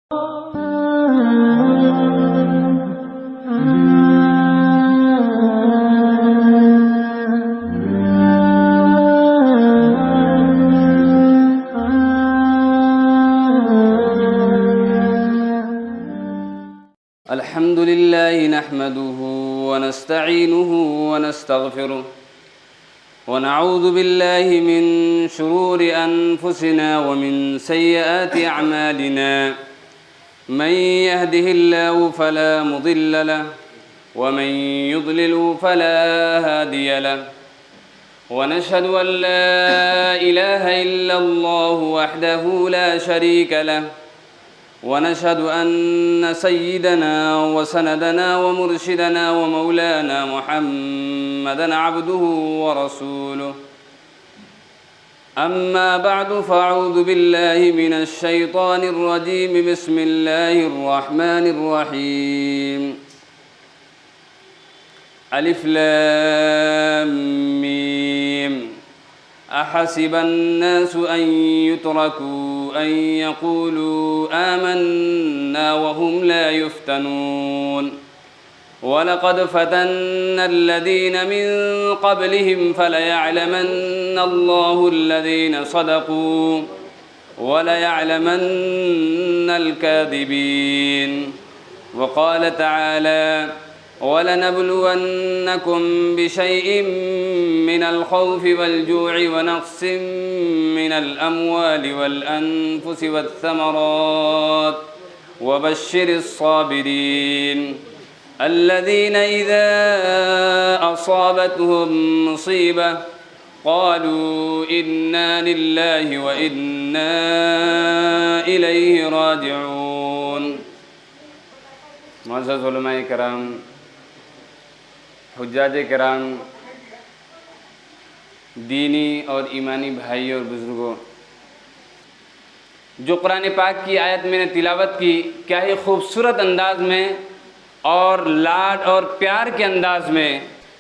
الحمد لله نحمده ونستعينه ونستغفره ونعوذ بالله من شرور أنفسنا ومن سيئات أعمالنا من يهده الله فلا مضل له ومن يضلل فلا هادي له ونشهد أن لا إله إلا الله وحده لا شريك له ونشهد أن سيدنا وسندنا ومرشدنا ومولانا محمدًا عبده ورسوله أما بعد فأعوذ بالله من الشيطان الرجيم بسم الله الرحمن الرحيم ألف لام ميم أحسب الناس أن يتركوا أن يقولوا آمنا وهم لا يفتنون ولقد فتنا الذين من قبلهم فليعلمن الله الذين صدقوا وليعلمن الكاذبين وقال تعالى وَلَنَبْلُوَنَّكُمْ بِشَيْءٍ مِّنَ الْخَوْفِ وَالْجُوعِ وَنَقْصٍ مِّنَ الْأَمْوَالِ وَالْأَنفُسِ وَالثَّمَرَاتِ وَبَشِّرِ الصَّابِرِينَ الَّذِينَ إِذَا أَصَابَتْهُم مُّصِيبَةٌ قَالُوا إِنَّا لِلَّهِ وَإِنَّا إِلَيْهِ راجعون۔ معزز علماء کرام، حجاج کرام، دینی اور ایمانی بھائی اور بزرگوں، جو قرآن پاک کی آیت میں نے تلاوت کی، کیا ہی خوبصورت انداز میں اور لاڈ اور پیار کے انداز میں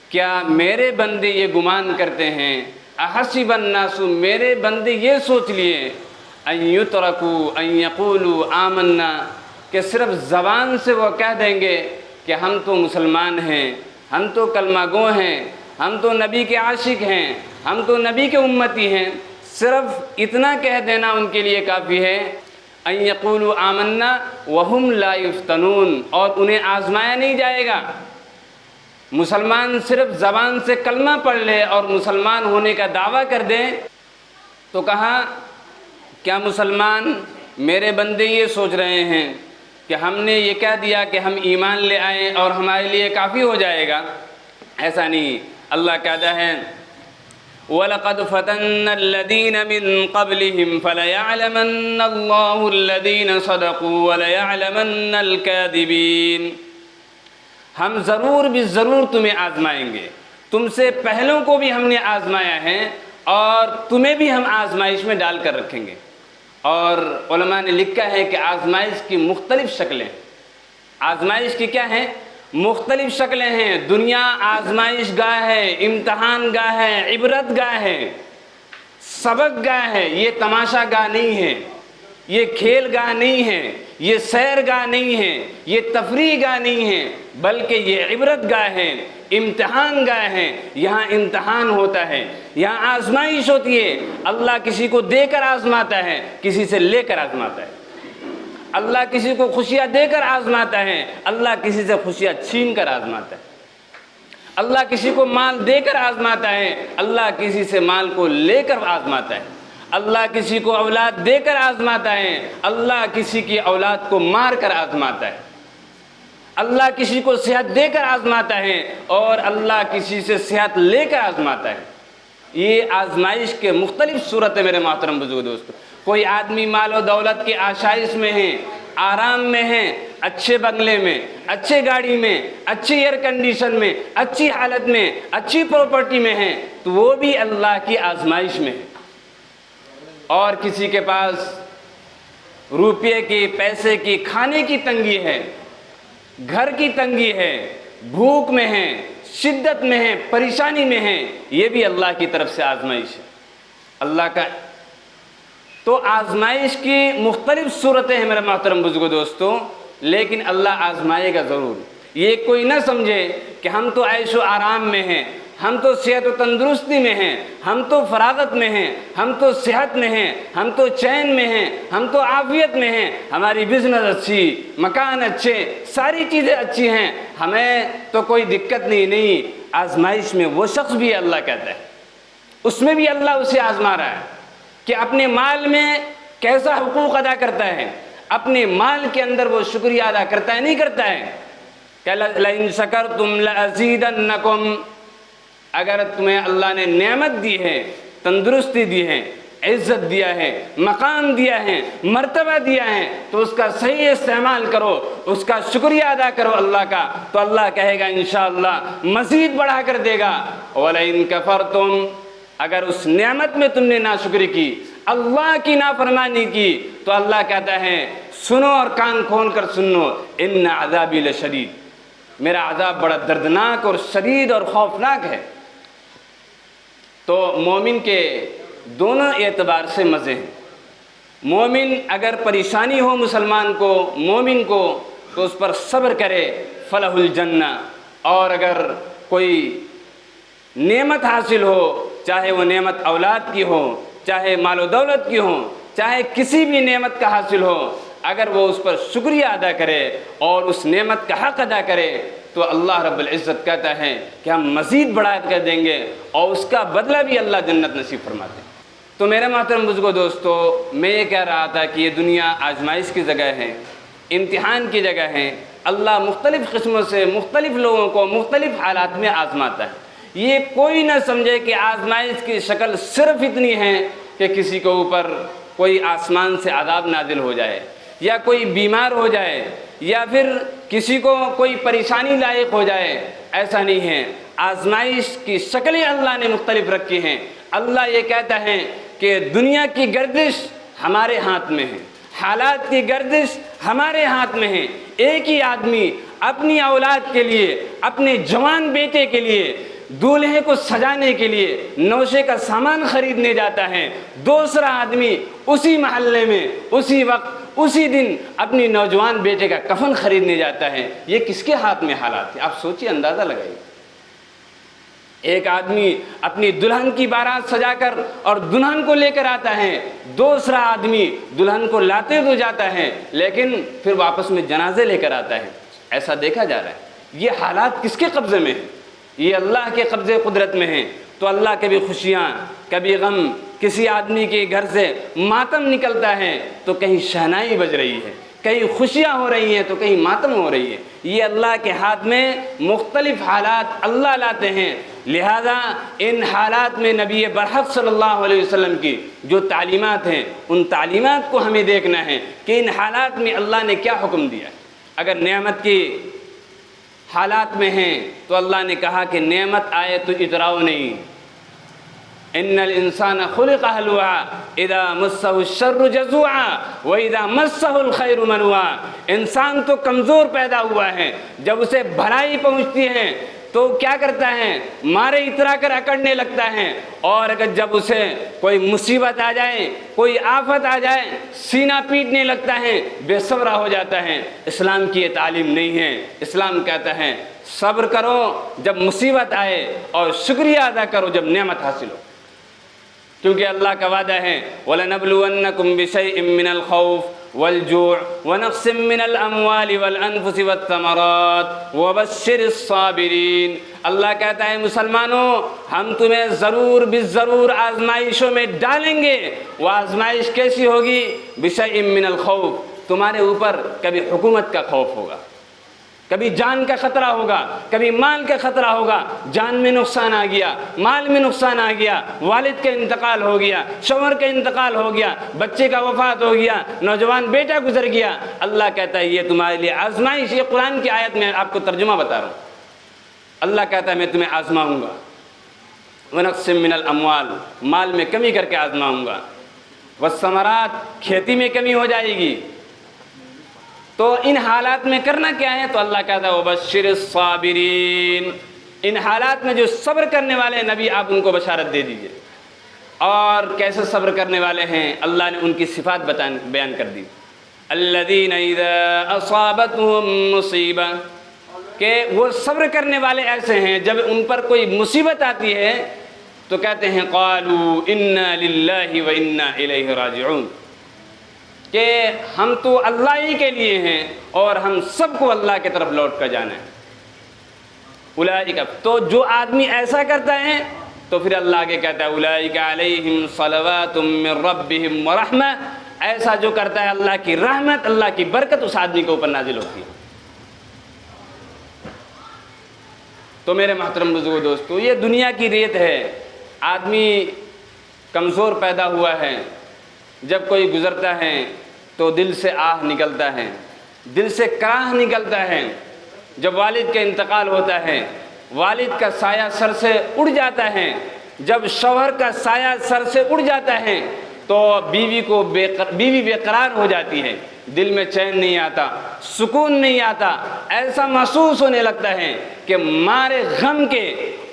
کیا میرے بندے یہ گمان کرتے ہیں، احسب الناس، میرے بندے یہ سوچ لیے، ان یترکوا ان یقولوا آمنا، کہ صرف زبان سے وہ کہہ دیں گے کہ ہم تو مسلمان ہیں، ہم تو کلمہ گو ہیں، ہم تو نبی کے عاشق ہیں، ہم تو نبی کے امتی ہیں، صرف اتنا کہہ دینا ان کے لیے کافی ہے، ان یقولوا آمنا وہم لا یفتنون، اور انہیں آزمایا نہیں جائے گا۔ مسلمان صرف زبان سے کلمہ پڑھ لے اور مسلمان ہونے کا دعویٰ کر دیں تو کہا کیا مسلمان میرے بندے یہ سوچ رہے ہیں کہ ہم نے یہ کہہ دیا کہ ہم ایمان لے آئیں اور ہمارے لیے کافی ہو جائے گا؟ ایسا نہیں۔ اللہ کہتا ہے وَلَقَدْ فَتَنَّا الَّذِينَ مِن قَبْلِهِمْ فَلَيَعْلَمَنَّ اللَّهُ الَّذِينَ صَدَقُوا وَلَيَعْلَمَنَّ الْكَاذِبِينَ، ہم ضرور بھی ضرور تمہیں آزمائیں گے، تم سے پہلوں کو بھی ہم نے آزمایا ہے اور تمہیں بھی ہم آزمائش میں ڈال کر رکھیں گے۔ اور علماء نے لکھا ہے کہ آزمائش کی مختلف شکلیں، آزمائش کی کیا ہیں؟ مختلف شکلیں ہیں۔ دنیا آزمائش گاہ ہے، امتحان گاہ ہے، عبرت گاہ ہے، سبق گاہ ہے، یہ تماشا گاہ نہیں ہے، یہ کھیل گاہ نہیں ہے، یہ سیر گاہ نہیں ہے، یہ تفریح گاہ نہیں ہے، بلکہ یہ عبرت گاہ ہے، امتحان گاہ ہے۔ یہاں امتحان ہوتا ہے، یہاں آزمائش ہوتی ہے۔ اللہ کسی کو دے کر آزماتا ہے، کسی سے لے کر آزماتا ہے۔ اللہ کسی کو خوشیاں دے کر آزماتا ہے، اللہ کسی سے خوشیاں چھین کر آزماتا ہے۔ اللہ کسی کو مال دے کر آزماتا ہے، اللہ کسی سے مال کو لے کر آزماتا ہے۔ اللہ کسی کو اولاد دے کر آزماتا ہے، اللہ کسی کی اولاد کو مار کر آزماتا ہے۔ اللہ کسی کو صحت دے کر آزماتا ہے اور اللہ کسی سے صحت لے کر آزماتا ہے۔ یہ آزمائش کے مختلف صورتیں میرے محترم بزرگ دوستو۔ کوئی آدمی مال و دولت کی آشائش میں ہیں، آرام میں ہیں، اچھے بنگلے میں، اچھے گاڑی میں، اچھی ایئر کنڈیشن میں، اچھی حالت میں، اچھی پراپرٹی میں ہیں، تو وہ بھی اللہ کی آزمائش میں ہے۔ اور کسی کے پاس روپے کی، پیسے کی، کھانے کی تنگی ہے، گھر کی تنگی ہے، بھوک میں ہیں، شدت میں ہیں، پریشانی میں ہیں، یہ بھی اللہ کی طرف سے آزمائش ہے۔ اللہ کا تو آزمائش کی مختلف صورتیں ہیں میرے محترم بزرگو دوستوں، لیکن اللہ آزمائے گا ضرور۔ یہ کوئی نہ سمجھے کہ ہم تو عیش و آرام میں ہیں، ہم تو صحت و تندرستی میں ہیں، ہم تو فراغت میں ہیں، ہم تو صحت میں ہیں، ہم تو چین میں ہیں، ہم تو عافیت میں ہیں، ہماری بزنس اچھی، مکان اچھے، ساری چیزیں اچھی ہیں، ہمیں تو کوئی دقت نہیں۔ آزمائش میں وہ شخص بھی اللہ کہتا ہے، اس میں بھی اللہ اسے آزما رہا ہے کہ اپنے مال میں کیسا حقوق ادا کرتا ہے، اپنے مال کے اندر وہ شکریہ ادا کرتا ہے نہیں کرتا ہے کہ لَإِن شَكَرْتُمْ لَأَزِيدَنَّكُمْ، اگر تمہیں اللہ نے نعمت دی ہے، تندرستی دی ہے، عزت دیا ہے، مقام دیا ہے، مرتبہ دیا ہے، تو اس کا صحیح استعمال کرو، اس کا شکریہ ادا کرو اللہ کا، تو اللہ کہے گا انشاءاللہ مزید بڑھا کر دے گا۔ وَلَئِن كَفَرْتُمْ، اگر اس نعمت میں تم نے ناشکری کی، اللہ کی نافرمانی کی، تو اللہ کہتا ہے سنو اور کان کھول کر سنو، ان عذابی لشدید، میرا عذاب بڑا دردناک اور شدید اور خوفناک ہے۔ تو مومن کے دونوں اعتبار سے مزے ہیں۔ مومن اگر پریشانی ہو مسلمان کو، مومن کو، تو اس پر صبر کرے، فلح الجنہ، اور اگر کوئی نعمت حاصل ہو، چاہے وہ نعمت اولاد کی ہو، چاہے مال و دولت کی ہو، چاہے کسی بھی نعمت کا حاصل ہو، اگر وہ اس پر شکریہ ادا کرے اور اس نعمت کا حق ادا کرے، تو اللہ رب العزت کہتا ہے کہ ہم مزید بڑھا کر دیں گے، اور اس کا بدلہ بھی اللہ جنت نصیب فرماتے ہیں۔ تو میرے محترم بزرگو دوستو، میں یہ کہہ رہا تھا کہ یہ دنیا آزمائش کی جگہ ہے، امتحان کی جگہ ہے۔ اللہ مختلف قسموں سے مختلف لوگوں کو مختلف حالات میں آزماتا ہے۔ یہ کوئی نہ سمجھے کہ آزمائش کی شکل صرف اتنی ہے کہ کسی کے اوپر کوئی آسمان سے عذاب نازل ہو جائے، یا کوئی بیمار ہو جائے، یا پھر کسی کو کوئی پریشانی لاحق ہو جائے، ایسا نہیں ہے۔ آزمائش کی شکلیں اللہ نے مختلف رکھی ہیں۔ اللہ یہ کہتا ہے کہ دنیا کی گردش ہمارے ہاتھ میں ہے، حالات کی گردش ہمارے ہاتھ میں ہے۔ ایک ہی آدمی اپنی اولاد کے لیے، اپنے جوان بیٹے کے لیے، دولہے کو سجانے کے لیے نوشے کا سامان خریدنے جاتا ہے، دوسرا آدمی اسی محلے میں اسی وقت اسی دن اپنی نوجوان بیٹے کا کفن خریدنے جاتا ہے۔ یہ کس کے ہاتھ میں حالات ہیں؟ آپ سوچیے، اندازہ لگائیے۔ ایک آدمی اپنی دلہن کی بارات سجا کر اور دلہن کو لے کر آتا ہے، دوسرا آدمی دلہن کو لاتے تو جاتا ہے لیکن پھر واپس میں جنازے لے کر آتا ہے۔ ایسا دیکھا جا رہا ہے۔ یہ حالات کس کے قبضے میں ہیں؟ یہ اللہ کے قبضے قدرت میں ہیں۔ تو اللہ کبھی خوشیاں، کبھی غم، کسی آدمی کے گھر سے ماتم نکلتا ہے تو کہیں شہنائی بج رہی ہے، کہیں خوشیاں ہو رہی ہیں تو کہیں ماتم ہو رہی ہے۔ یہ اللہ کے ہاتھ میں مختلف حالات اللہ لاتے ہیں۔ لہذا ان حالات میں نبی برحق صلی اللہ علیہ وسلم کی جو تعلیمات ہیں، ان تعلیمات کو ہمیں دیکھنا ہے کہ ان حالات میں اللہ نے کیا حکم دیا۔ اگر نعمت کی حالات میں ہیں تو اللہ نے کہا کہ نعمت آئے تو اتراؤ نہیں۔ ان الانسان خلق ہلوعا اذا مسہ الشر جزوعا واذا مسہ الخیر منوعا، انسان تو کمزور پیدا ہوا ہے، جب اسے بھلائی پہنچتی ہے تو کیا کرتا ہے؟ مارے اترا کر اکڑنے لگتا ہے، اور اگر جب اسے کوئی مصیبت آ جائے، کوئی آفت آ جائے، سینہ پیٹنے لگتا ہے، بے صبرا ہو جاتا ہے۔ اسلام کی یہ تعلیم نہیں ہے۔ اسلام کہتا ہے صبر کرو جب مصیبت آئے، اور شکریہ ادا کرو جب نعمت حاصل ہو، کیونکہ اللہ کا وعدہ ہے وَلَنَبْلُوَنَّكُمْ بِشَيْءٍ مِّنَ الْخَوْفِ وَالْجُوعِ وَنَقْصٍ مِّنَ الْأَمْوَالِ وَالْأَنفُسِ وَالثَّمَرَاتِ وَبَشِّرِ الصَّابِرِينَ۔ اللہ کہتا ہے مسلمانوں، ہم تمہیں ضرور بالضرور آزمائشوں میں ڈالیں گے۔ وہ آزمائش کیسی ہوگی؟ بِشَيْءٍ مِّنَ الْخَوْفِ، تمہارے اوپر کبھی حکومت کا خوف ہوگا، کبھی جان کا خطرہ ہوگا، کبھی مال کا خطرہ ہوگا۔ جان میں نقصان آ گیا، مال میں نقصان آ گیا، والد کا انتقال ہو گیا، شوہر کا انتقال ہو گیا، بچے کا وفات ہو گیا، نوجوان بیٹا گزر گیا۔ اللہ کہتا ہے یہ تمہارے لیے آزمائش۔ یہ قرآن کی آیت میں آپ کو ترجمہ بتا رہا ہوں۔ اللہ کہتا ہے میں تمہیں آزماؤں گا۔ وَنَقْصٍ مِّنَ الْأَمْوَالِ، مال میں کمی کر کے آزماؤں گا۔ وَالثَّمَرَاتِ، کھیتی میں کمی ہو جائے گی۔ تو ان حالات میں کرنا کیا ہے؟ تو اللہ کہتا ہے وَبَشِّرِ الصَّابِرِينَ، ان حالات میں جو صبر کرنے والے نبی، آپ ان کو بشارت دے دیجئے۔ اور کیسے صبر کرنے والے ہیں اللہ نے ان کی صفات بیان کر دی. الذین اذا اصابتهم مصیبہ، کہ وہ صبر کرنے والے ایسے ہیں جب ان پر کوئی مصیبت آتی ہے تو کہتے ہیں قالوا انا للہ و انا الیہ راجعون، کہ ہم تو اللہ ہی کے لیے ہیں اور ہم سب کو اللہ کی طرف لوٹ کر جانا ہے. اولئک، تو جو آدمی ایسا کرتا ہے تو پھر اللہ آگے کہتا ہے اولئک علیہم صلوات من ربہم ورحمہ، ایسا جو کرتا ہے اللہ کی رحمت، اللہ کی برکت اس آدمی کے اوپر نازل ہوتی ہے. تو میرے محترم بزرگوں دوستو، یہ دنیا کی ریت ہے. آدمی کمزور پیدا ہوا ہے، جب کوئی گزرتا ہے تو دل سے آہ نکلتا ہے، دل سے کراہ نکلتا ہے. جب والد کا انتقال ہوتا ہے، والد کا سایہ سر سے اڑ جاتا ہے. جب شوہر کا سایہ سر سے اڑ جاتا ہے تو بیوی بے قرار ہو جاتی ہے، دل میں چین نہیں آتا، سکون نہیں آتا. ایسا محسوس ہونے لگتا ہے کہ مارے غم کے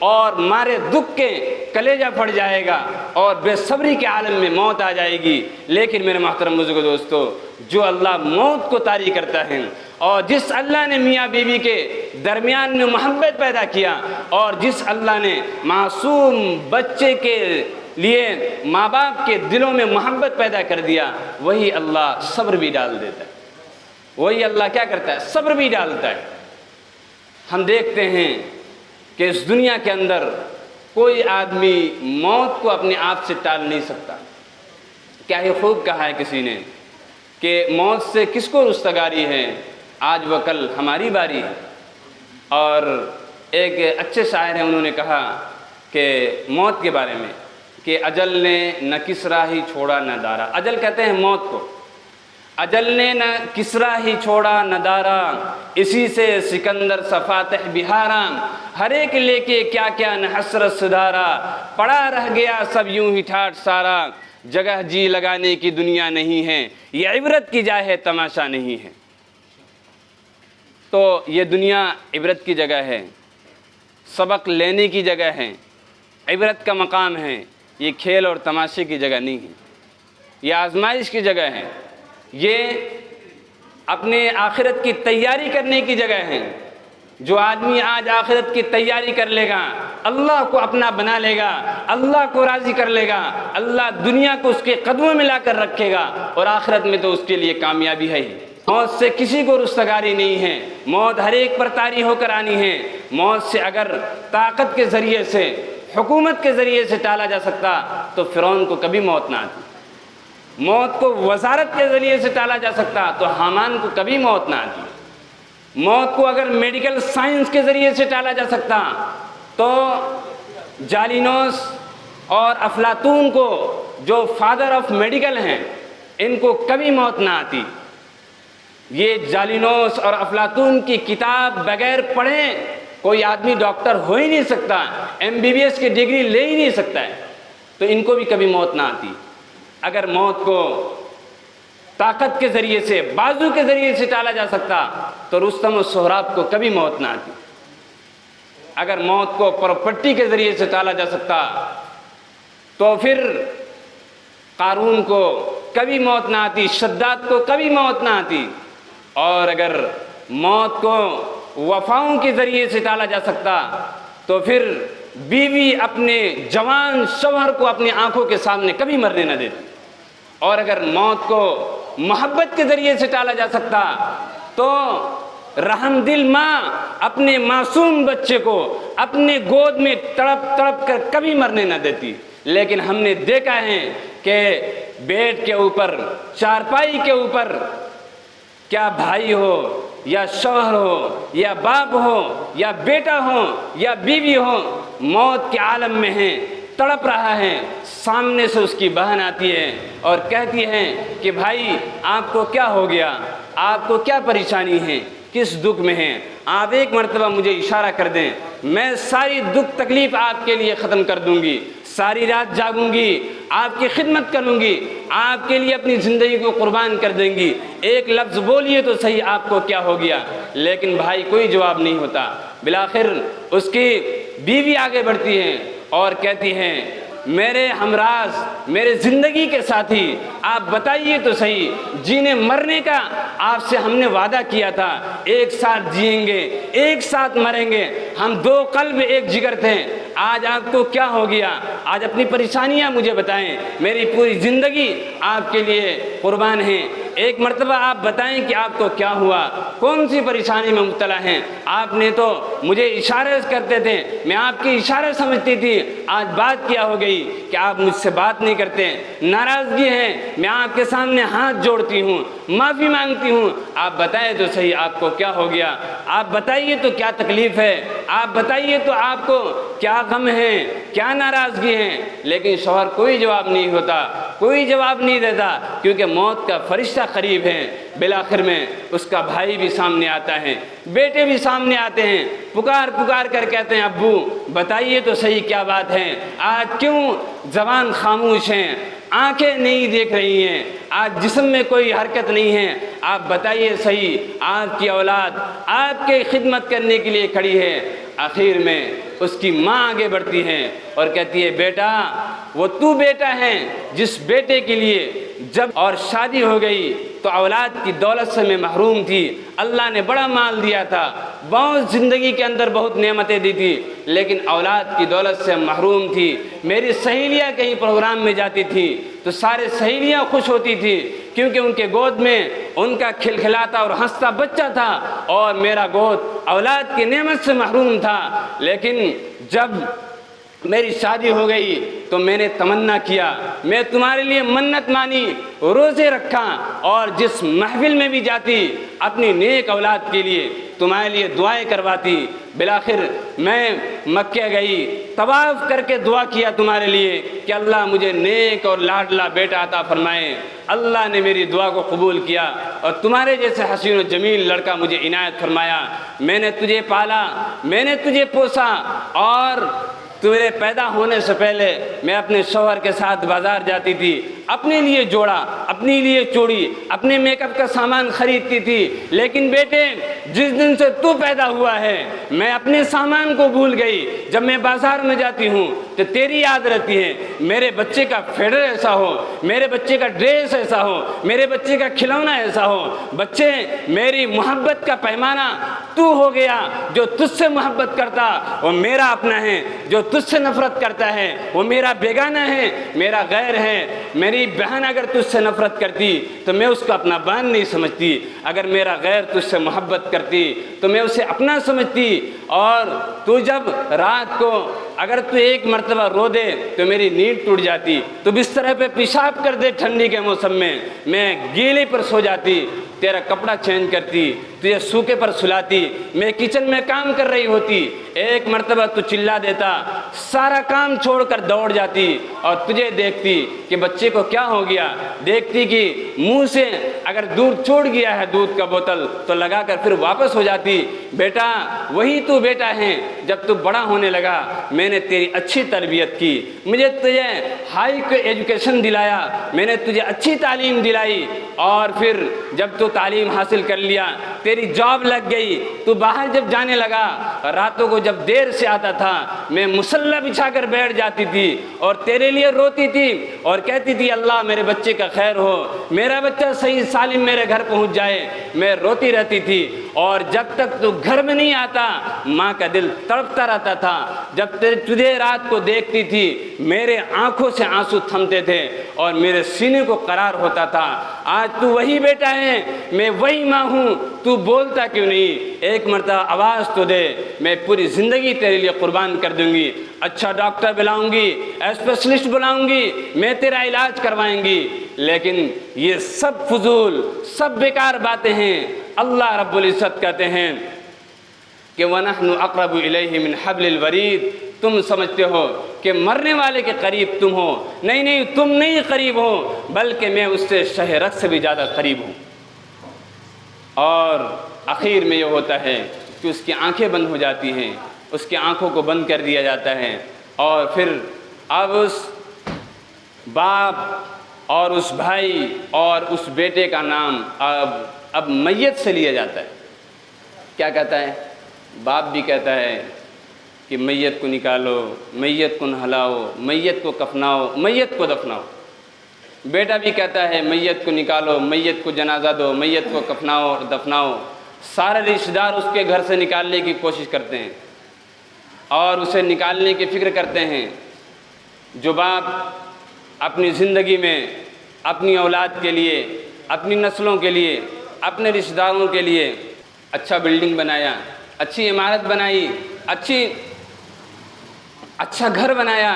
اور مارے دکھ کے کلیجہ پھٹ جائے گا اور بے صبری کے عالم میں موت آ جائے گی. لیکن میرے محترم بزرگوں دوستو، جو اللہ موت کو طاری کرتا ہے اور جس اللہ نے میاں بیوی کے درمیان میں محبت پیدا کیا اور جس اللہ نے معصوم بچے کے لیے ماں باپ کے دلوں میں محبت پیدا کر دیا، وہی اللہ صبر بھی ڈال دیتا ہے. وہی اللہ کیا کرتا ہے؟ صبر بھی ڈالتا ہے. ہم دیکھتے ہیں کہ اس دنیا کے اندر کوئی آدمی موت کو اپنے آپ سے ٹال نہیں سکتا. کیا ہی خوب کہا ہے کسی نے کہ موت سے کس کو رستگاری ہے، آج و کل ہماری باری. اور ایک اچھے شاعر ہیں، انہوں نے کہا کہ موت کے بارے میں کہ اجل نے نہ کسرا ہی چھوڑا نہ دارا. اجل کہتے ہیں موت کو. اجل نے نہ کسرا ہی چھوڑا نہ دارا، اسی سے سکندر فاتح بہارا. ہر ایک لے کے کیا کیا نہ حسرت سدھارا، پڑا رہ گیا سب یوں ہی ٹھاٹ سارا. جگہ جی لگانے کی دنیا نہیں ہے، یہ عبرت کی جا ہے تماشا نہیں ہے. تو یہ دنیا عبرت کی جگہ ہے، سبق لینے کی جگہ ہے، عبرت کا مقام ہے. یہ کھیل اور تماشے کی جگہ نہیں ہے، یہ آزمائش کی جگہ ہے، یہ اپنے آخرت کی تیاری کرنے کی جگہ ہے. جو آدمی آج آخرت کی تیاری کر لے گا، اللہ کو اپنا بنا لے گا، اللہ کو راضی کر لے گا، اللہ دنیا کو اس کے قدموں میں لا کر رکھے گا اور آخرت میں تو اس کے لیے کامیابی ہے ہی. موت سے کسی کو رستگاری نہیں ہے، موت ہر ایک پر طاری ہو کر آنی ہے. موت سے اگر طاقت کے ذریعے سے، حکومت کے ذریعے سے ٹالا جا سکتا تو فرعون کو کبھی موت نہ آتی. موت کو وزارت کے ذریعے سے ٹالا جا سکتا تو حامان کو کبھی موت نہ آتی. موت کو اگر میڈیکل سائنس کے ذریعے سے ٹالا جا سکتا تو جالینوس اور افلاطون کو، جو فادر آف میڈیکل ہیں، ان کو کبھی موت نہ آتی. یہ جالینوس اور افلاطون کی کتاب بغیر پڑھے کوئی آدمی ڈاکٹر ہو ہی نہیں سکتا، MBBS کی ڈگری لے ہی نہیں سکتا ہے. تو ان کو بھی کبھی موت نہ آتی. اگر موت کو طاقت کے ذریعے سے، بازو کے ذریعے سے ٹالا جا سکتا تو رستم و سہراب کو کبھی موت نہ آتی. اگر موت کو پراپرٹی کے ذریعے سے ٹالا جا سکتا تو پھر قارون کو کبھی موت نہ آتی، شداد کو کبھی موت نہ آتی. اور اگر موت کو وفاؤں کے ذریعے سے ٹالا جا سکتا تو پھر بیوی اپنے جوان شوہر کو اپنی آنکھوں کے سامنے کبھی مرنے نہ دیتی. اور اگر موت کو محبت کے ذریعے سے ٹالا جا سکتا تو رحم دل ماں اپنے معصوم بچے کو اپنے گود میں تڑپ تڑپ کر کبھی مرنے نہ دیتی. لیکن ہم نے دیکھا ہے کہ بیڈ کے اوپر، چارپائی کے اوپر، کیا بھائی ہو یا شوہر ہو یا باپ ہو یا بیٹا ہو یا بیوی ہو، موت کے عالم میں ہیں، تڑپ رہا ہے. سامنے سے اس کی بہن آتی ہے اور کہتی ہے کہ بھائی آپ کو کیا ہو گیا، آپ کو کیا پریشانی ہے، کس دکھ میں ہیں، آپ ایک مرتبہ مجھے اشارہ کر دیں، میں ساری دکھ تکلیف آپ کے لیے ختم کر دوں گی، ساری رات جاگوں گی، آپ کی خدمت کروں گی، آپ کے لیے اپنی زندگی کو قربان کر دیں گی، ایک لفظ بولیے تو صحیح آپ کو کیا ہو گیا. لیکن بھائی کوئی جواب نہیں ہوتا. بالآخر اس کی بیوی آگے بڑھتی ہے اور کہتی ہے میرے ہمراز، میرے زندگی کے ساتھی، آپ بتائیے تو صحیح، جینے مرنے کا آپ سے ہم نے وعدہ کیا تھا، ایک ساتھ جئیں گے، ایک ساتھ مریں گے، ہم دو قلب ایک جگر تھے، آج آپ کو کیا ہو گیا؟ آج اپنی پریشانیاں مجھے بتائیں، میری پوری زندگی آپ کے لیے قربان ہے، ایک مرتبہ آپ بتائیں کہ آپ کو کیا ہوا، کون سی پریشانی میں مبتلا ہیں؟ آپ نے تو مجھے اشارے کرتے تھے، میں آپ کے اشارے سمجھتی تھی، آج بات کیا ہو گئی کہ آپ مجھ سے بات نہیں کرتے، ناراضگی ہے، میں آپ کے سامنے ہاتھ جوڑتی ہوں، معافی مانگتی ہوں، آپ بتائیں تو صحیح آپ کو کیا ہو گیا، آپ بتائیے تو کیا تکلیف ہے، آپ بتائیے تو آپ کو کیا غم ہے، کیا ناراضگی ہے؟ لیکن شوہر کوئی جواب نہیں ہوتا، کوئی جواب نہیں دیتا، کیونکہ موت کا فرشتہ قریب ہے۔ بالآخر میں اس کا بھائی بھی سامنے آتا ہے، بیٹے بھی سامنے آتے ہیں، پکار پکار کر کہتے ہیں ابو بتائیے تو صحیح کیا بات ہے، آج کیوں زبان خاموش ہیں، آنکھیں نہیں دیکھ رہی ہیں، آج جسم میں کوئی حرکت نہیں ہے، آپ بتائیے صحیح، آپ کی اولاد آپ کی خدمت کرنے کے لیے کھڑی ہے۔ آخر میں اس کی ماں آگے بڑھتی ہے اور کہتی ہے بیٹا، وہ تو بیٹا ہے جس بیٹے کے لیے جب اور شادی ہو گئی تو اولاد کی دولت سے میں محروم تھی، اللہ نے بڑا مال دیا تھا، بہت زندگی کے اندر بہت نعمتیں دی تھی، لیکن اولاد کی دولت سے محروم تھی۔ میری سہیلیاں کہیں پروگرام میں جاتی تھی تو سارے سہیلیاں خوش ہوتی تھی، کیونکہ ان کے گود میں ان کا کھلکھلاتا اور ہنستا بچہ تھا، اور میرا گود اولاد کی نعمت سے محروم تھا۔ لیکن جب میری شادی ہو گئی تو میں نے تمنا کیا، میں تمہارے لیے منت مانی، روزے رکھا، اور جس محفل میں بھی جاتی اپنی نیک اولاد کے لیے تمہارے لیے دعائیں کرواتی۔ بالآخر میں مکہ گئی، طواف کر کے دعا کیا تمہارے لیے کہ اللہ مجھے نیک اور لاڈلا بیٹا عطا فرمائے۔ اللہ نے میری دعا کو قبول کیا اور تمہارے جیسے حسین و جمیل لڑکا مجھے عنایت فرمایا۔ میں نے تجھے پالا، میں نے تجھے پوسا، اور تیرے پیدا ہونے سے پہلے میں اپنے شوہر کے ساتھ بازار جاتی تھی، اپنے لیے جوڑا، اپنے لیے چوڑی، اپنے میک اپ کا سامان خریدتی تھی، لیکن بیٹے جس دن سے تو پیدا ہوا ہے میں اپنے سامان کو بھول گئی۔ جب میں بازار میں جاتی ہوں تو تیری یاد رہتی ہے، میرے بچے کا فیڈر ایسا ہو، میرے بچے کا ڈریس ایسا ہو، میرے بچے کا کھلونا ایسا ہو۔ بچے میری محبت کا پیمانہ تو ہو گیا، جو تجھ سے محبت کرتا وہ میرا اپنا ہے، جو تجھ سے نفرت کرتا ہے وہ میرا بیگانہ ہے، میرا غیر ہے۔ میری بہن اگر تجھ سے نفرت کرتی تو میں اس کو اپنا بہن نہیں سمجھتی، اگر میرا غیر تجھ سے محبت کرتی تو میں اسے اپنا سمجھتی۔ اور تو جب رات کو اگر تو ایک مرتبہ رو دے تو میری نیند ٹوٹ جاتی، تو بستر پہ پیشاب کر دے ٹھنڈی کے موسم میں گیلے پر سو جاتی، تیرا کپڑا چینج کرتی، تجھے سوکھے پر سلاتی، میں کچن میں کام کر رہی ہوتی، ایک مرتبہ تو چلا دیتا، سارا کام چھوڑ کر دوڑ جاتی اور تجھے دیکھتی کہ بچے کو کیا ہو گیا، دیکھتی کہ منہ سے اگر دودھ چھوڑ گیا ہے دودھ کا بوتل تو لگا کر پھر واپس ہو جاتی۔ بیٹا وہی تو بیٹا ہے، جب تو بڑا ہونے لگا میں نے تیری اچھی تربیت کی، مجھے تجھے ہائی ایجوکیشن دلایا، میں نے تجھے اچھی تعلیم دلائی، اور پھر جب تو تعلیم حاصل کر لیا، تیری جاب لگ گئی، تو باہر جب جانے لگا، راتوں کو جب دیر سے آتا تھا میں مسلح بچھا کر بیٹھ جاتی تھی اور تیرے لیے روتی تھی اور کہتی تھی اللہ میرے بچے کا خیر ہو، میرا بچہ صحیح سالم میرے گھر پہنچ جائے، میں روتی رہتی تھی۔ اور جب تک تو گھر میں نہیں آتا ماں کا دل تڑپتا رہتا تھا، جب تجھے رات کو دیکھتی تھی میرے آنکھوں سے آنسو تھمتے تھے اور میرے سینے کو قرار ہوتا تھا۔ آج تو وہی بیٹا ہے، میں وہی ماں ہوں، تو بولتا کیوں نہیں؟ ایک مرتبہ آواز تو دے، میں پوری زندگی تیرے لیے قربان کر دوں گی، اچھا ڈاکٹر بلاؤں گی، اسپیشلسٹ بلاؤں گی، میں تیرا علاج کروائیں گی۔ لیکن یہ سب فضول، سب بیکار باتیں ہیں۔ اللہ رب العزت کہتے ہیں کہ وَنَحْنُ أَقْرَبُ إِلَيْهِ مِنْ حَبْلِ الْوَرِيدِ، تم سمجھتے ہو کہ مرنے والے کے قریب تم ہو، نہیں تم نہیں قریب ہو، بلکہ میں اس سے شہرت سے بھی زیادہ قریب ہوں۔ اور آخر میں یہ ہوتا ہے کہ اس کی آنکھیں بند ہو جاتی ہیں، اس کی آنکھوں کو بند کر دیا جاتا ہے، اور پھر اب اس باپ اور اس بھائی اور اس بیٹے کا نام اب میت سے لیا جاتا ہے۔ کیا کہتا ہے؟ باپ بھی کہتا ہے کہ میت کو نکالو، میت کو نہلاؤ، میت کو کفناؤ، میت کو دفناؤ۔ بیٹا بھی کہتا ہے میت کو نکالو، میت کو جنازہ دو، میت کو کفناؤ اور دفناؤ۔ سارے رشتہ دار اس کے گھر سے نکالنے کی کوشش کرتے ہیں اور اسے نکالنے کی فکر کرتے ہیں۔ جو باپ اپنی زندگی میں اپنی اولاد کے لیے، اپنی نسلوں کے لیے، اپنے رشتہ داروں کے لیے اچھا بلڈنگ بنایا، اچھی عمارت بنائی، اچھا گھر بنایا،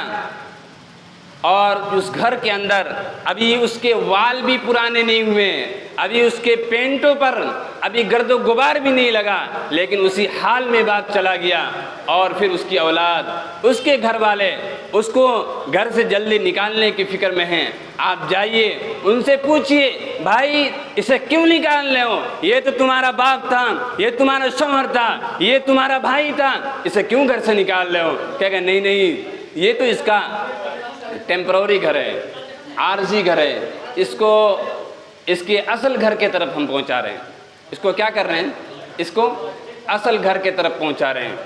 اور اس گھر کے اندر ابھی اس کے وال بھی پرانے نہیں ہوئے، ابھی اس کے پینٹوں پر ابھی گرد و غبار بھی نہیں لگا، لیکن اسی حال میں باپ چلا گیا، اور پھر اس کی اولاد، اس کے گھر والے اس کو گھر سے جلدی نکالنے کی فکر میں ہیں۔ آپ جائیے ان سے پوچھئے بھائی اسے کیوں نکال رہے ہو؟ یہ تو تمہارا باپ تھا، یہ تمہارا شوہر تھا، یہ تمہارا بھائی تھا، اسے کیوں گھر سے نکال رہے ہو؟ کہے گا نہیں یہ تو اس کا ٹیمپروری گھر ہے، عارضی گھر ہے، اس کو اس کے اصل گھر کے طرف ہم پہنچا رہے ہیں۔ اس کو کیا کر رہے ہیں؟ اس کو اصل گھر کے طرف پہنچا رہے ہیں،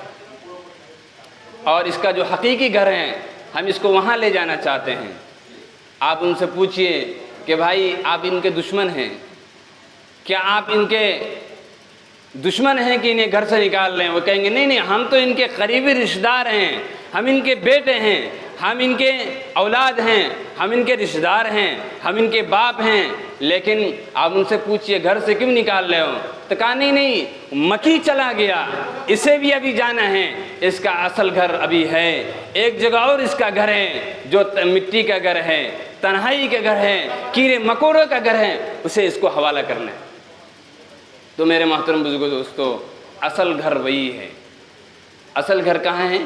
اور اس کا جو حقیقی گھر ہے ہم اس کو وہاں لے جانا چاہتے ہیں۔ آپ ان سے پوچھئے کہ بھائی آپ ان کے دشمن ہیں، کیا آپ ان کے دشمن ہیں کہ انہیں گھر سے نکال رہے ہیں؟ وہ کہیں گے نہیں ہم تو ان کے قریبی رشتہ دار ہیں، ہم ان کے بیٹے ہیں، ہم ان کے اولاد ہیں، ہم ان کے رشتہ دار ہیں، ہم ان کے باپ ہیں۔ لیکن آپ ان سے پوچھئے گھر سے کیوں نکال رہے ہو؟ تو کہا نہیں مکی چلا گیا، اسے بھی ابھی جانا ہے، اس کا اصل گھر ابھی ہے، ایک جگہ اور اس کا گھر ہے جو مٹی کا گھر ہے، تنہائی کا گھر ہے، کیڑے مکوڑوں کا گھر ہے، اسے اس کو حوالہ کرنا ہے۔ تو میرے محترم بزرگوں دوستو، اصل گھر وہی ہے۔ اصل گھر کہاں ہے؟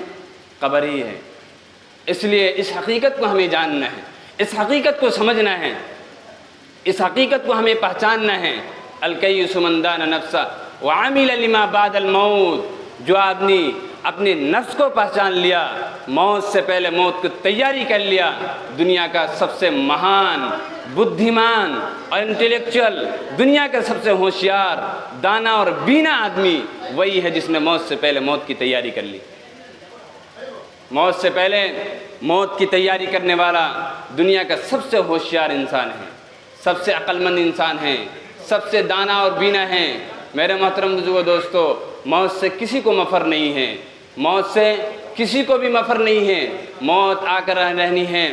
قبر ہی ہے۔ اس لیے اس حقیقت کو ہمیں جاننا ہے، اس حقیقت کو سمجھنا ہے، اس حقیقت کو ہمیں پہچاننا ہے۔ الکیس من دان نفسہ وعمل لما بعد الموت، جو آدمی اپنے نفس کو پہچان لیا، موت سے پہلے موت کی تیاری کر لیا، دنیا کا سب سے مہان، بدھیمان اور انٹلیکچوئل، دنیا کا سب سے ہوشیار، دانا اور بینا آدمی وہی ہے جس نے موت سے پہلے موت کی تیاری کر لی۔ موت سے پہلے موت کی تیاری کرنے والا دنیا کا سب سے ہوشیار انسان ہے، سب سے عقل مند انسان ہے، سب سے دانا اور بینا ہے۔ میرے محترم بزرگوں دوستو، موت سے کسی کو مفر نہیں ہے، موت سے کسی کو بھی مفر نہیں ہے، موت آ کر رہنی ہے۔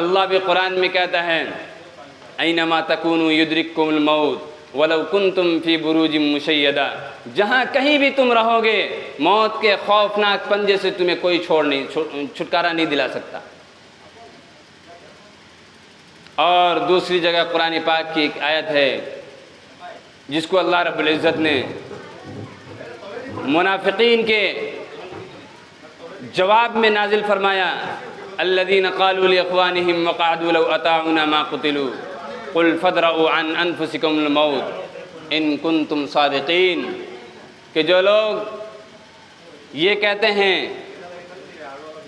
اللہ بھی قرآن میں کہتا ہے اینما تکونوا یدرککم الموت ولو کنتم فی بروج مشیدہ، جہاں کہیں بھی تم رہو گے موت کے خوفناک پنجے سے تمہیں کوئی چھٹکارا نہیں دلا سکتا۔ اور دوسری جگہ قرآن پاک کی ایک آیت ہے جس کو اللہ رب العزت نے منافقین کے جواب میں نازل فرمایا، الذین قالوا لاخوانہم وقعدوا لو اطاعونا ما قتلوا قل فادرؤوا عن انفسکم الموت ان کنتم صادقین، کہ جو لوگ یہ کہتے ہیں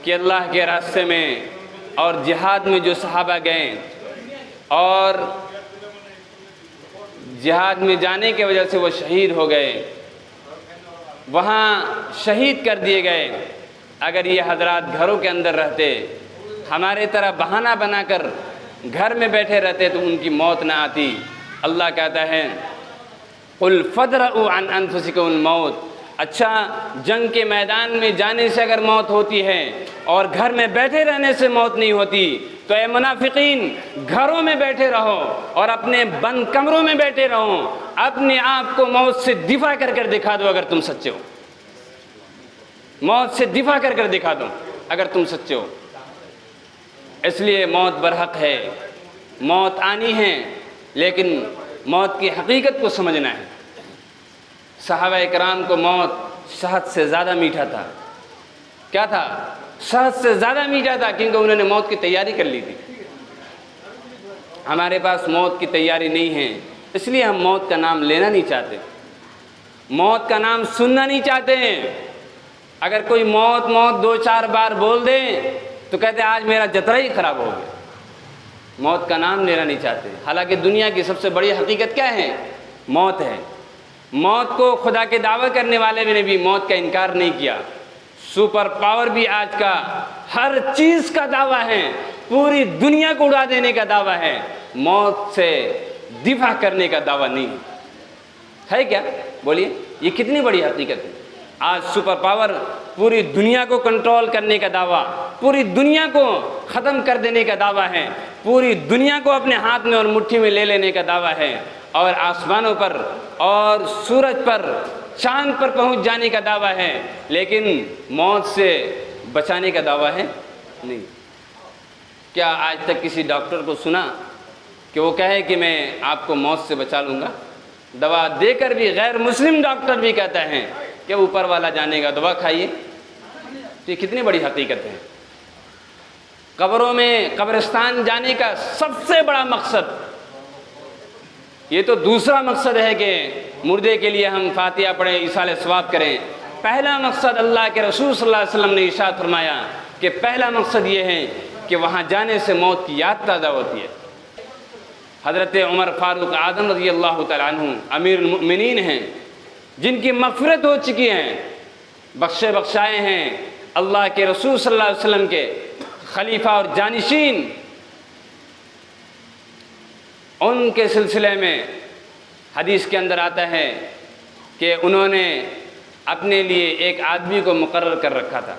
کہ اللہ کے راستے میں اور جہاد میں جو صحابہ گئے اور جہاد میں جانے کی وجہ سے وہ شہید ہو گئے، وہاں شہید کر دیے گئے، اگر یہ حضرات گھروں کے اندر رہتے، ہمارے طرح بہانہ بنا کر گھر میں بیٹھے رہتے تو ان کی موت نہ آتی۔ اللہ کہتا ہے قل فادرؤوا عن انفسکم الموت، اچھا جنگ کے میدان میں جانے سے اگر موت ہوتی ہے اور گھر میں بیٹھے رہنے سے موت نہیں ہوتی تو اے منافقین گھروں میں بیٹھے رہو اور اپنے بند کمروں میں بیٹھے رہو، اپنے آپ کو موت سے دفاع کر کر دکھا دو اگر تم سچے ہو، موت سے دفاع کر کر دکھا دو اگر تم سچے ہو۔ اس لیے موت برحق ہے، موت آنی ہے، لیکن موت کی حقیقت کو سمجھنا ہے۔ صحابہ اکرام کو موت شہد سے زیادہ میٹھا تھا۔ کیا تھا؟ شہد سے زیادہ میٹھا تھا، کیونکہ انہوں نے موت کی تیاری کر لی تھی۔ ہمارے پاس موت کی تیاری نہیں ہے، اس لیے ہم موت کا نام لینا نہیں چاہتے، موت کا نام سننا نہیں چاہتے ہیں۔ اگر کوئی موت موت دو چار بار بول دے تو کہتے ہیں آج میرا جترا ہی خراب ہو گیا، موت کا نام لینا نہیں چاہتے۔ حالانکہ دنیا کی سب سے بڑی حقیقت کیا ہے؟ موت ہے۔ موت کو خدا کے دعویٰ کرنے والے نے بھی موت کا انکار نہیں کیا، سپر پاور بھی آج کا ہر چیز کا دعویٰ ہے، پوری دنیا کو اڑا دینے کا دعویٰ ہے، موت سے دفاع کرنے کا دعویٰ نہیں ہے کیا؟ بولیے، یہ کتنی بڑی حقیقت ہے۔ آج سپر پاور پوری دنیا کو کنٹرول کرنے کا دعویٰ، پوری دنیا کو ختم کر دینے کا دعویٰ ہے، پوری دنیا کو اپنے ہاتھ میں اور مٹھی میں لے لینے کا دعویٰ ہے، اور آسمانوں پر اور سورج پر چاند پر پہنچ جانے کا دعویٰ ہے، لیکن موت سے بچانے کا دعویٰ ہے نہیں۔ کیا آج تک کسی ڈاکٹر کو سنا کہ وہ کہے کہ میں آپ کو موت سے بچا لوں گا؟ دوا دے کر بھی غیر مسلم ڈاکٹر بھی کہتا ہے کہ اوپر والا جانے گا، دوا کھائیے۔ تو یہ کتنی بڑی حقیقت ہے۔ قبروں میں قبرستان جانے کا سب سے بڑا مقصد، یہ تو دوسرا مقصد ہے کہ مردے کے لیے ہم فاتحہ پڑھیں، ایصال ثواب کریں۔ پہلا مقصد اللہ کے رسول صلی اللہ علیہ وسلم نے ارشاد فرمایا کہ پہلا مقصد یہ ہے کہ وہاں جانے سے موت کی یاد تازہ ہوتی ہے۔ حضرت عمر فاروق اعظم رضی اللہ تعالیٰ عنہ امیر المؤمنین ہیں، جن کی مغفرت ہو چکی ہیں، بخشے بخشائے ہیں، اللہ کے رسول صلی اللہ علیہ وسلم کے خلیفہ اور جانشین، ان کے سلسلے میں حدیث کے اندر آتا ہے کہ انہوں نے اپنے لیے ایک آدمی کو مقرر کر رکھا تھا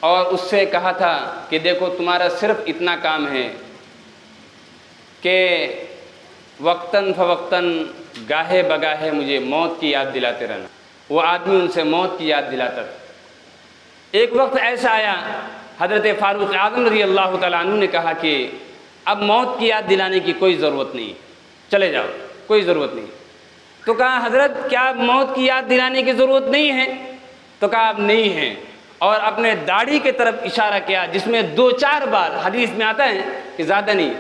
اور اس سے کہا تھا کہ دیکھو تمہارا صرف اتنا کام ہے کہ وقتاً فوقتاً گاہے بگاہے مجھے موت کی یاد دلاتے رہنا۔ وہ آدمی ان سے موت کی یاد دلاتا تھا۔ ایک وقت ایسا آیا، حضرت فاروق اعظم رضی اللہ تعالیٰ عنہ نے کہا کہ اب موت کی یاد دلانے کی کوئی ضرورت نہیں، چلے جاؤ، کوئی ضرورت نہیں۔ تو کہا حضرت کیا موت کی یاد دلانے کی ضرورت نہیں ہے؟ تو کہا اب نہیں ہے، اور اپنے داڑھی کی طرف اشارہ کیا جس میں 2-4 بال، حدیث میں آتا ہے کہ زیادہ نہیں،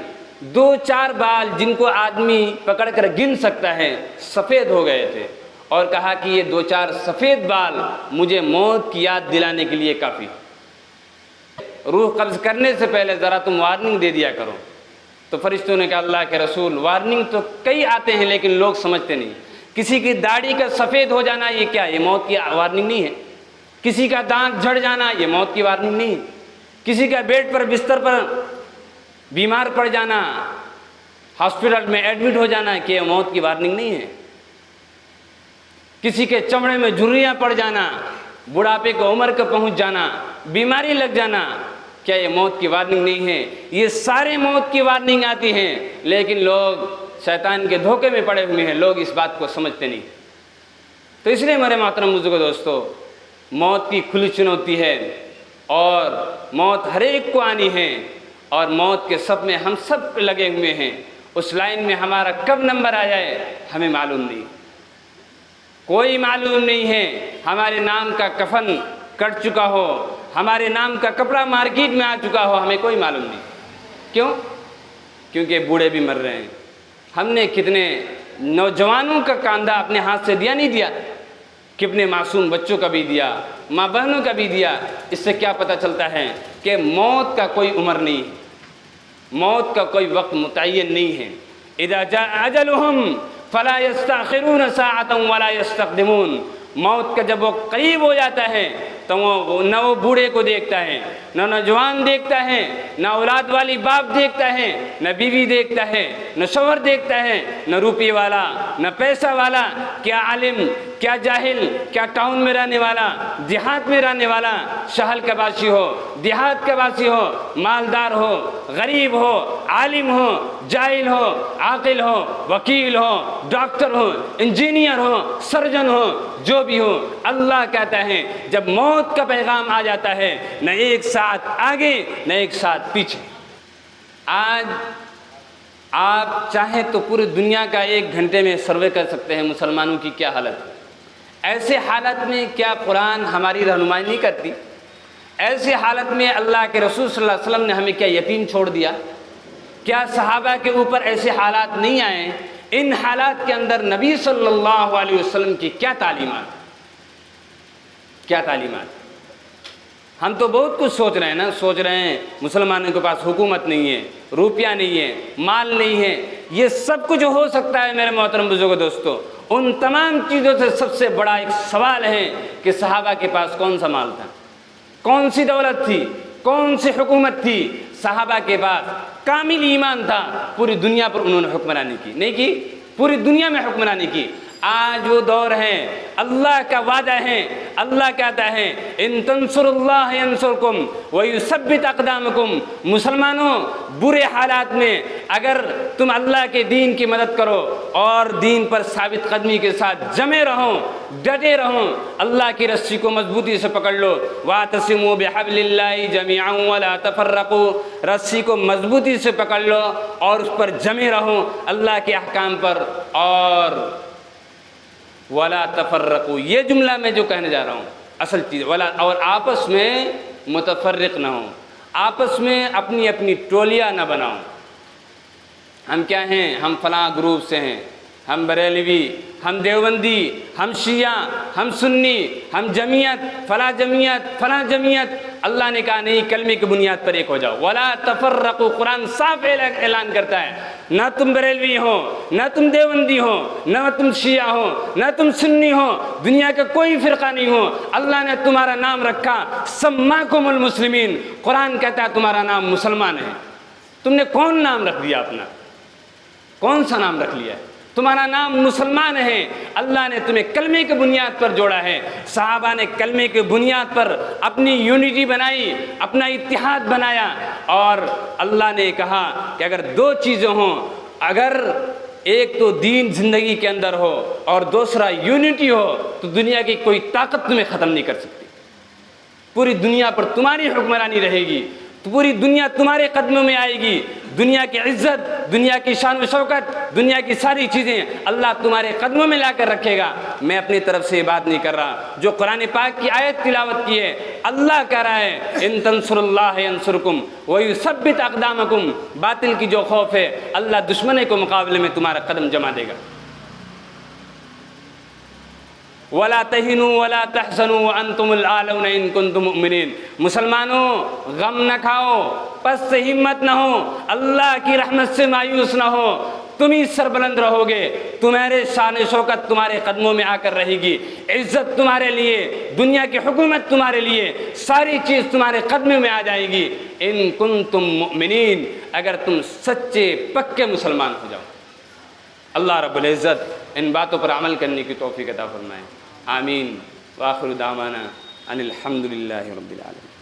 2-4 بال جن کو آدمی پکڑ کر گن سکتا ہے سفید ہو گئے تھے، اور کہا کہ یہ 2-4 سفید بال مجھے موت کی یاد دلانے کے لیے کافی۔ روح قبض کرنے سے پہلے ذرا تم وارننگ دے دیا کرو۔ تو فرشتوں نے کہا اللہ کے رسول وارننگ تو کئی آتے ہیں لیکن لوگ سمجھتے نہیں۔ کسی کی داڑھی کا سفید ہو جانا یہ کیا؟ یہ موت کی وارننگ نہیں ہے۔ کسی کا دانت جھڑ جانا یہ موت کی وارننگ نہیں ہے۔ کسی کا بیڈ پر بستر پر بیمار پڑ جانا، ہاسپٹل میں ایڈمٹ ہو جانا کہ یہ موت کی وارننگ نہیں ہے۔ کسی کے چمڑے میں جھریاں پڑ جانا، بڑھاپے کو عمر کا پہنچ جانا، بیماری لگ جانا، کیا یہ موت کی وارننگ نہیں ہے؟ یہ سارے موت کی وارننگ آتی ہیں، لیکن لوگ شیطان کے دھوکے میں پڑے ہوئے ہیں، لوگ اس بات کو سمجھتے نہیں۔ تو اس لیے ہمارے محترم بزرگوں دوستو، موت کی کھلی چنوتی ہے اور موت ہر ایک کو آنی ہے، اور موت کے صف میں ہم سب لگے ہوئے ہیں۔ اس لائن میں ہمارا کب نمبر آ جائے ہمیں معلوم نہیں، کوئی معلوم نہیں ہے۔ ہمارے نام کا کفن کٹ چکا ہو، ہمارے نام کا کپڑا مارکیٹ میں آ چکا ہو، ہمیں کوئی معلوم نہیں۔ کیوں؟ کیونکہ بوڑھے بھی مر رہے ہیں۔ ہم نے کتنے نوجوانوں کا کاندھا اپنے ہاتھ سے دیا نہیں دیا، کتنے معصوم بچوں کا بھی دیا، ماں بہنوں کا بھی دیا۔ اس سے کیا پتہ چلتا ہے کہ موت کا کوئی عمر نہیں، موت کا کوئی وقت متعین نہیں ہے۔ اذا جاء اجلهم فلا يستأخرون ساعة ولا يستقدمون۔ موت کا جب وہ قریب ہو جاتا ہے تو وہ نہ وہ بوڑھے کو دیکھتا ہے، نہ نوجوان دیکھتا ہے، نہ اولاد والی باپ دیکھتا ہے، نہ بیوی دیکھتا ہے، نہ شوہر دیکھتا ہے، نہ روپے والا، نہ پیسہ والا، کیا عالم، کیا جاہل، کیا ٹاؤن میں رہنے والا، دیہات میں رہنے والا، شہر کا باسی ہو، دیہات کا باسی ہو، مالدار ہو، غریب ہو، عالم ہو، جاہل ہو، عاقل ہو، وکیل ہو، ڈاکٹر ہو، انجینئر ہو، سرجن ہو، جو بھی ہو، اللہ کہتا ہے جب موت کا پیغام آ جاتا ہے نہ ایک ساتھ آگے نہ ایک ساتھ پیچھے۔ آج آپ چاہیں تو پوری دنیا کا 1 گھنٹے میں سروے کر سکتے ہیں مسلمانوں کی کیا حالت ہے۔ ایسے حالت میں کیا قرآن ہماری رہنمائی نہیں کرتی؟ ایسے حالت میں اللہ کے رسول صلی اللہ علیہ وسلم نے ہمیں کیا یتیم چھوڑ دیا؟ کیا صحابہ کے اوپر ایسے حالات نہیں آئے؟ ان حالات کے اندر نبی صلی اللہ علیہ وسلم کی کیا تعلیمات، کیا تعلیمات؟ ہم تو بہت کچھ سوچ رہے ہیں نا، سوچ رہے ہیں مسلمانوں کے پاس حکومت نہیں ہے، روپیہ نہیں ہے، مال نہیں ہے، یہ سب کچھ ہو سکتا ہے میرے محترم بزرگوں دوستو، ان تمام چیزوں سے سب سے بڑا ایک سوال ہے کہ صحابہ کے پاس کون سا مال تھا، کون سی دولت تھی، کون سی حکومت تھی؟ صحابہ کے پاس کامل ایمان تھا، پوری دنیا پر انہوں نے حکمرانی کی، نہیں کی؟ پوری دنیا میں حکمرانی کی۔ آج وہ دور ہے، اللہ کا وعدہ ہے، اللہ کہتا ہے ان تنصروا اللہ ینصرکم ویثبت اقدامکم۔ مسلمانوں، برے حالات میں اگر تم اللہ کے دین کی مدد کرو اور دین پر ثابت قدمی کے ساتھ جمے رہو، ڈٹے رہو، اللہ کی رسی کو مضبوطی سے پکڑ لو، واعتصموا بحبل اللہ جميعا ولا تفرقوا، رسی کو مضبوطی سے پکڑ لو اور اس پر جمے رہو اللہ کے احکام پر، اور ولا تفرقوا، یہ جملہ میں جو کہنے جا رہا ہوں اصل چیز، ولا، اور آپس میں متفرق نہ ہوں، آپس میں اپنی اپنی ٹولیاں نہ بناؤ۔ ہم کیا ہیں؟ ہم فلاں گروپ سے ہیں، ہم بریلوی، ہم دیوبندی، ہم شیعہ، ہم سنی، ہم جمعیت، فلاں جمعیت، فلاں جمعیت۔ اللہ نے کہا نہیں، کلمے کی بنیاد پر ایک ہو جاؤ۔ ولا تفرقوا، قرآن صاف اعلان کرتا ہے، نہ تم بریلوی ہو، نہ تم دیوبندی ہو، نہ تم شیعہ ہو، نہ تم سنی ہو، دنیا کا کوئی فرقہ نہیں ہو۔ اللہ نے تمہارا نام رکھا سماکم المسلمین، قرآن کہتا ہے تمہارا نام مسلمان ہے۔ تم نے کون نام رکھ دیا اپنا؟ کون سا نام رکھ لیا ہے؟ تمہارا نام مسلمان ہے۔ اللہ نے تمہیں کلمے کی بنیاد پر جوڑا ہے۔ صحابہ نے کلمے کی بنیاد پر اپنی یونٹی بنائی، اپنا اتحاد بنایا، اور اللہ نے کہا کہ اگر دو چیزیں ہوں، اگر ایک تو دین زندگی کے اندر ہو اور دوسرا یونٹی ہو، تو دنیا کی کوئی طاقت تمہیں ختم نہیں کر سکتی۔ پوری دنیا پر تمہاری حکمرانی رہے گی، تو پوری دنیا تمہارے قدموں میں آئے گی۔ دنیا کی عزت، دنیا کی شان و شوکت، دنیا کی ساری چیزیں اللہ تمہارے قدموں میں لا کر رکھے گا۔ میں اپنی طرف سے یہ بات نہیں کر رہا، جو قرآن پاک کی آیت تلاوت کی ہے، اللہ کہہ رہا ہے ان تنصروا اللہ ینصرکم ویثبت اقدامکم۔ باطل کی جو خوف ہے، اللہ دشمن کے مقابلے میں تمہارا قدم جما دے گا۔ ولا تہنوا ولا تحزنوا وانتم الاعلون ان کنتم مؤمنین۔ مسلمانوں، غم نہ کھاؤ، پس سے ہمت نہ ہو، اللہ کی رحمت سے مایوس نہ ہو، تم ہی سربلند رہو گے، تمہارے شان شوکت تمہارے قدموں میں آ کر رہے گی، عزت تمہارے لیے، دنیا کی حکومت تمہارے لیے، ساری چیز تمہارے قدموں میں آ جائے گی، ان کنتم مؤمنین، اگر تم سچے پکے مسلمان ہو جاؤ۔ اللہ رب العزت ان باتوں پر عمل کرنے کی توفیق عطا فرمائے، آمین۔ وآخر دعوانا ان الحمد للہ رب العالمین۔